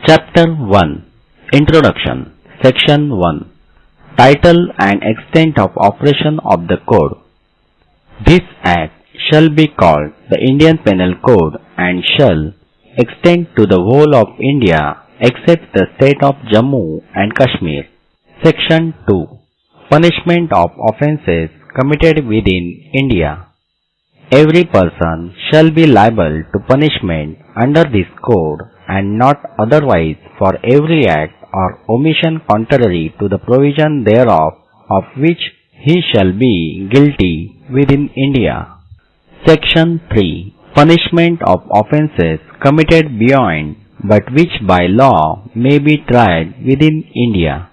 Chapter 1 Introduction Section 1 Title and extent of operation of the Code. This Act shall be called the Indian Penal Code and shall extend to the whole of India except the state of Jammu and Kashmir. Section 2 Punishment of offences committed within India. Every person shall be liable to punishment under this code and not otherwise for every act or omission contrary to the provision thereof of which he shall be guilty within India. Section 3 Punishment of offences committed beyond but which by law may be tried within India.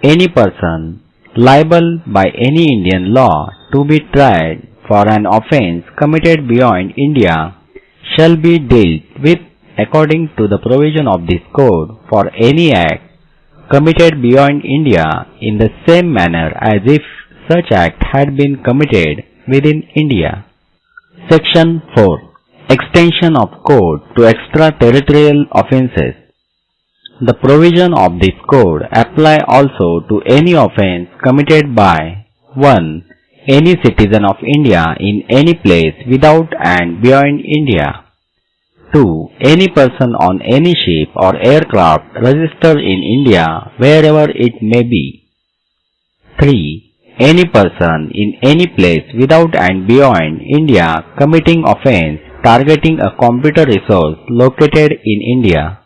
Any person liable by any Indian law to be tried for an offence committed beyond India shall be dealt with according to the provision of this code for any act committed beyond India in the same manner as if such act had been committed within India. Section 4 Extension of Code to Extraterritorial Offences. The provision of this code apply also to any offence committed by 1. Any citizen of India in any place without and beyond India. 2. Any person on any ship or aircraft registered in India wherever it may be. 3. Any person in any place without and beyond India committing offence targeting a computer resource located in India.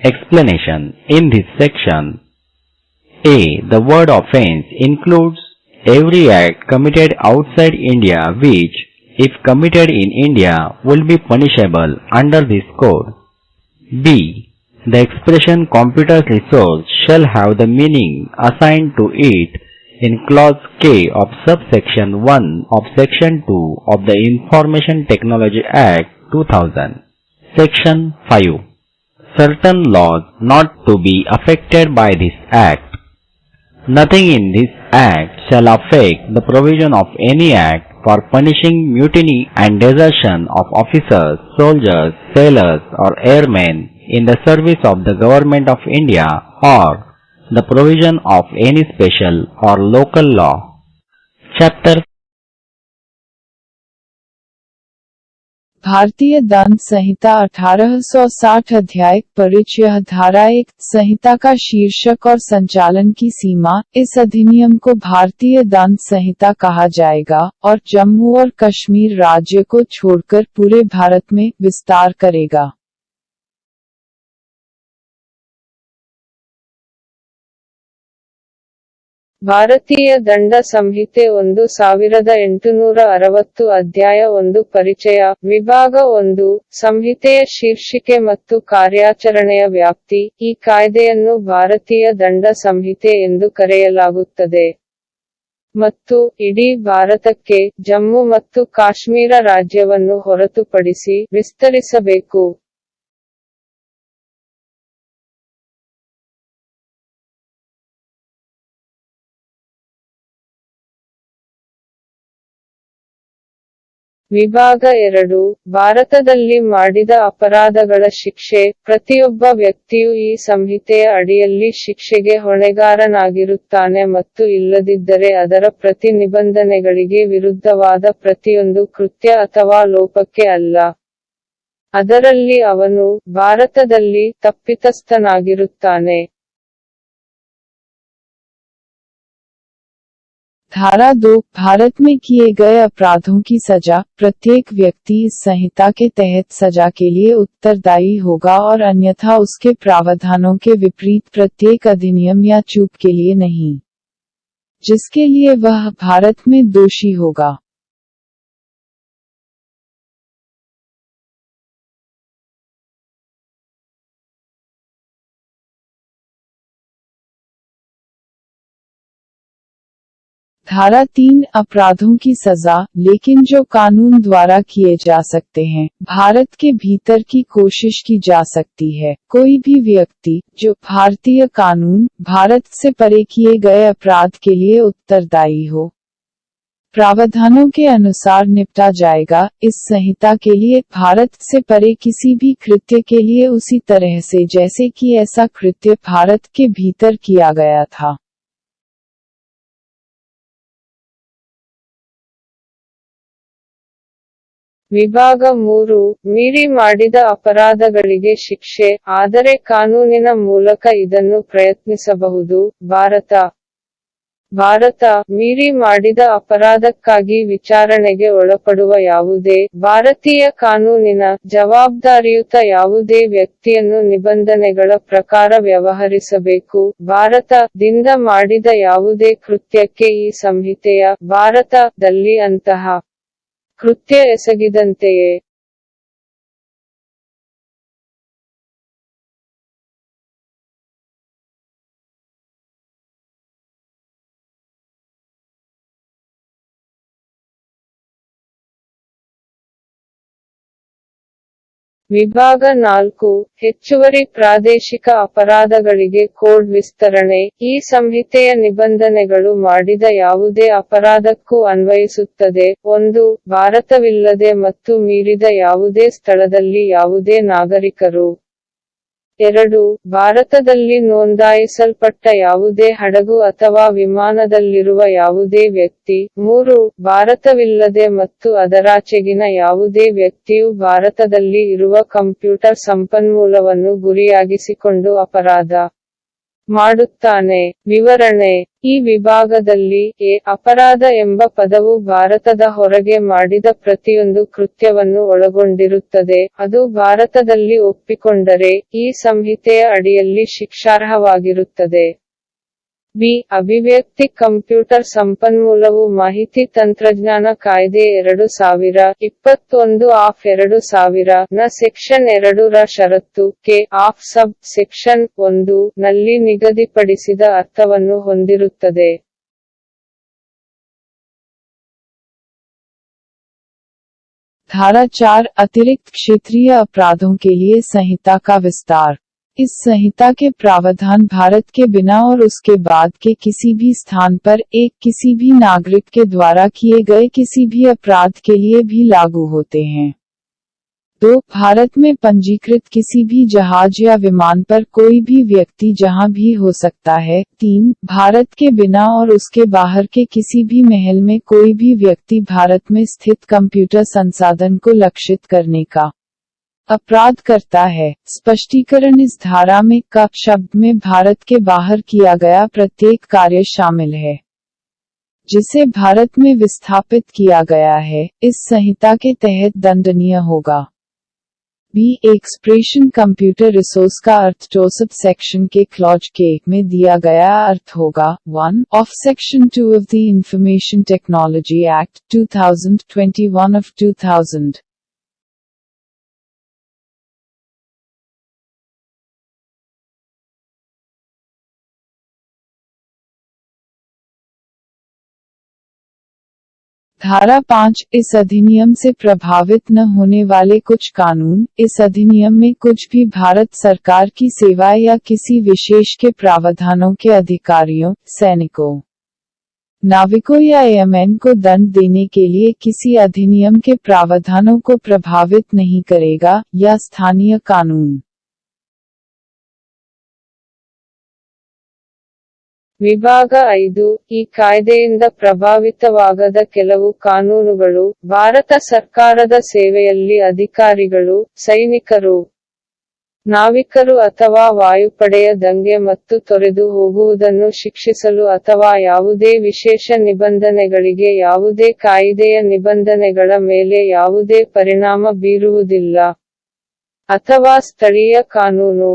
Explanation. In this section, A. The word offence includes every act committed outside India which, if committed in India, will be punishable under this code. B. The expression computer resource shall have the meaning assigned to it in clause K of subsection 1 of section 2 of the Information Technology Act 2000. Section 5 Certain laws not to be affected by this act. Nothing in this act shall affect the provision of any act for punishing mutiny and desertion of officers, soldiers, sailors or airmen in the service of the Government of India or the provision of any special or local law. Chapter भारतीय दंड संहिता 1860 अध्याय परिचय धारा 1 संहिता का शीर्षक और संचालन की सीमा। इस अधिनियम को भारतीय दंड संहिता कहा जाएगा और जम्मू और कश्मीर राज्य को छोड़कर पूरे भारत में विस्तार करेगा। ಭಾರತೀಯ ದಂಡ ಸಂಹಿತೆ 1860 ಅಧ್ಯಾಯ 1 ಪರಿಚಯ ವಿಭಾಗ 1 ಸಂಹಿತೆಯ ಶೀರ್ಷಿಕೆ ಮತ್ತು ಕಾರ್ಯಾಚರಣೆಯ ವ್ಯಾಪ್ತಿ ಈ ಕಾಯ್ದೆಯನ್ನು ಭಾರತೀಯ ದಂಡ ಸಂಹಿತೆ ಎಂದು ಕರೆಯಲಾಗುತ್ತದೆ ಮತ್ತು ಇಡೀ ಭಾರತಕ್ಕೆ ಜಮ್ಮು ಮತ್ತು ಕಾಶ್ಮೀರ ರಾಜ್ಯವನ್ನು ಹೊರತುಪಡಿಸಿ ವಿಸ್ತರಿಸಬೇಕು. ವಿಭಾಗ 2 ಭಾರತದಲ್ಲಿ ಮಾಡಿದ ಅಪರಾಧಗಳ ಶಿಕ್ಷೆ. ಪ್ರತಿಯೊಬ್ಬ ವ್ಯಕ್ತಿಯು ಈ ಸಂಹಿತೆಯ ಅಡಿಯಲ್ಲಿ ಶಿಕ್ಷೆಗೆ ಹೊಣೆಗಾರನಾಗಿರುತ್ತಾನೆ ಮತ್ತು ಇಲ್ಲದಿದ್ದರೆ ಅದರ ಪ್ರತಿ ನಿಬಂಧನೆಗಳಿಗೆ ವಿರುದ್ಧವಾದ ಪ್ರತಿಯೊಂದು ಕೃತ್ಯ ಅಥವಾ ಲೋಪಕ್ಕೆ ಅಲ್ಲ. ಅದರಲ್ಲಿ ಅವನು ಭಾರತದಲ್ಲಿ ತಪ್ಪಿತಸ್ಥನಾಗಿರುತ್ತಾನೆ. धारा 2 भारत में किए गए अपराधों की सजा। प्रत्येक व्यक्ति इस संहिता के तहत सजा के लिए उत्तरदायी होगा और अन्यथा उसके प्रावधानों के विपरीत प्रत्येक अधिनियम या चूक के लिए नहीं, जिसके लिए वह भारत में दोषी होगा। धारा 3 अपराधों की सजा, लेकिन जो कानून द्वारा किए जा सकते हैं, भारत के भीतर की कोशिश की जा सकती है। कोई भी व्यक्ति जो भारतीय कानून भारत से परे किए गए अपराध के लिए उत्तरदायी हो, प्रावधानों के अनुसार निपटा जाएगा। इस संहिता के लिए भारत से परे किसी भी कृत्य के लिए उसी तरह से जैसे कि ऐसा कृत्य भारत के भीतर किया गया था। ವಿಭಾಗ 3 ಮೀರಿ ಮಾಡಿದ ಅಪರಾಧಗಳಿಗೆ ಶಿಕ್ಷೆ, ಆದರೆ ಕಾನೂನಿನ ಮೂಲಕ ಇದನ್ನು ಪ್ರಯತ್ನಿಸಬಹುದು. ಭಾರತ ಮೀರಿ ಮಾಡಿದ ಅಪರಾಧಕ್ಕಾಗಿ ವಿಚಾರಣೆಗೆ ಒಳಪಡುವ ಯಾವುದೇ ಭಾರತೀಯ ಕಾನೂನಿನ ಜವಾಬ್ದಾರಿಯುತ ಯಾವುದೇ ವ್ಯಕ್ತಿಯನ್ನು ನಿಬಂಧನೆಗಳ ಪ್ರಕಾರ ವ್ಯವಹರಿಸಬೇಕು. ಭಾರತ-ದಿಂದ ಮಾಡಿದ ಯಾವುದೇ ಕೃತ್ಯಕ್ಕೆ ಈ ಸಂಹಿತೆಯ ಭಾರತ-ದಲ್ಲಿ ಅಂತಹ ಕೃತ್ಯ ಎಸಗಿದಂತೆಯೇ ವಿಭಾಗ 4 ಹೆಚ್ಚುವರಿ ಪ್ರಾದೇಶಿಕ ಅಪರಾಧಗಳಿಗೆ ಕೋಡ್ ವಿಸ್ತರಣೆ. ಈ ಸಂಹಿತೆಯ ನಿಬಂಧನೆಗಳು ಮಾಡಿದ ಯಾವುದೇ ಅಪರಾಧಕ್ಕೂ ಅನ್ವಯಿಸುತ್ತದೆ. 1. ಭಾರತವಿಲ್ಲದೆ ಮತ್ತು ಮೀರಿದ ಯಾವುದೇ ಸ್ಥಳದಲ್ಲಿ ಯಾವುದೇ ನಾಗರಿಕರು. 2. ಭಾರತದಲ್ಲಿ ನೋಂದಾಯಿಸಲ್ಪಟ್ಟ ಯಾವುದೇ ಹಡಗು ಅಥವಾ ವಿಮಾನದಲ್ಲಿರುವ ಯಾವುದೇ ವ್ಯಕ್ತಿ. 3. ಭಾರತವಿಲ್ಲದೆ ಮತ್ತು ಅದರಾಚೆಗಿನ ಯಾವುದೇ ವ್ಯಕ್ತಿಯು ಭಾರತದಲ್ಲಿ ಇರುವ ಕಂಪ್ಯೂಟರ್ ಸಂಪನ್ಮೂಲವನ್ನು ಗುರಿಯಾಗಿಸಿಕೊಂಡು ಅಪರಾಧ ಮಾಡುತ್ತಾನೆ. ವಿವರಣೆ. ಈ ವಿಭಾಗದಲ್ಲಿ ಅಪರಾಧ ಎಂಬ ಪದವು ಭಾರತದ ಹೊರಗೆ ಮಾಡಿದ ಪ್ರತಿಯೊಂದು ಕೃತ್ಯವನ್ನು ಒಳಗೊಂಡಿರುತ್ತದೆ, ಅದು ಭಾರತದಲ್ಲಿ ಒಪ್ಪಿಕೊಂಡರೆ, ಈ ಸಂಹಿತೆಯ ಅಡಿಯಲ್ಲಿ ಶಿಕ್ಷಾರ್ಹವಾಗಿರುತ್ತದೆ. ಅಭಿವ್ಯಕ್ತಿ ಕಂಪ್ಯೂಟರ್ ಸಂಪನ್ಮೂಲವು ಮಾಹಿತಿ ತಂತ್ರಜ್ಞಾನ ಕಾಯ್ದೆ 2021 ಆಫ್ 2000 ನ ಸೆಕ್ಷನ್ 2 ರ ಷರತ್ತು ಕೆ ಆಫ್ ಸಬ್ ಸೆಕ್ಷನ್ 1 ನಲ್ಲಿ ನಿಗದಿಪಡಿಸಿದ ಅರ್ಥವನ್ನು ಹೊಂದಿರುತ್ತದೆ. धारा 4 अतिरिक्त क्षेत्रीय अपराधों के लिए संहिता का विस्तार। इस संहिता के प्रावधान भारत के बिना और उसके बाद के किसी भी स्थान पर किसी भी नागरिक के द्वारा किए गए किसी भी अपराध के लिए भी लागू होते हैं। 2. भारत में पंजीकृत किसी भी जहाज या विमान पर कोई भी व्यक्ति जहां भी हो सकता है। 3. भारत के बिना और उसके बाहर के किसी भी महल में कोई भी व्यक्ति भारत में स्थित कंप्यूटर संसाधन को लक्षित करने का अपराध करता है। स्पष्टीकरण। इस धारा में का शब्द में भारत के बाहर किया गया प्रत्येक कार्य शामिल है जिसे भारत में विस्थापित किया गया है, इस संहिता के तहत दंडनीय होगा। एक्सप्रेशन कंप्यूटर रिसोर्स का अर्थ जोसेफ सेक्शन के क्लॉज के में दिया गया अर्थ होगा। 1 of section 2 of the information technology act 2021 of 2000। धारा 5 इस अधिनियम से प्रभावित न होने वाले कुछ कानून। इस अधिनियम में कुछ भी भारत सरकार की सेवा या किसी विशेष के प्रावधानों के अधिकारियों, सैनिकों, नाविकों या एयरमैन को दंड देने के लिए किसी अधिनियम के प्रावधानों को प्रभावित नहीं करेगा, या स्थानीय कानून। ವಿಭಾಗ 5 ಈ ಕಾಯ್ದೆಯಿಂದ ಪ್ರಭಾವಿತವಾಗದ ಕೆಲವು ಕಾನೂನುಗಳು. ಭಾರತ ಸರ್ಕಾರದ ಸೇವೆಯಲ್ಲಿ ಅಧಿಕಾರಿಗಳು, ಸೈನಿಕರು, ನಾವಿಕರು ಅಥವಾ ವಾಯುಪಡೆಯ ದಂಗೆ ಮತ್ತು ತೊರೆದು ಹೋಗುವುದನ್ನು ಶಿಕ್ಷಿಸಲು ಅಥವಾ ಯಾವುದೇ ವಿಶೇಷ ನಿಬಂಧನೆಗಳಿಗೆ ಯಾವುದೇ ಕಾಯಿದೆಯ ನಿಬಂಧನೆಗಳ ಮೇಲೆ ಯಾವುದೇ ಪರಿಣಾಮ ಬೀರುವುದಿಲ್ಲ, ಅಥವಾ ಸ್ಥಳೀಯ ಕಾನೂನು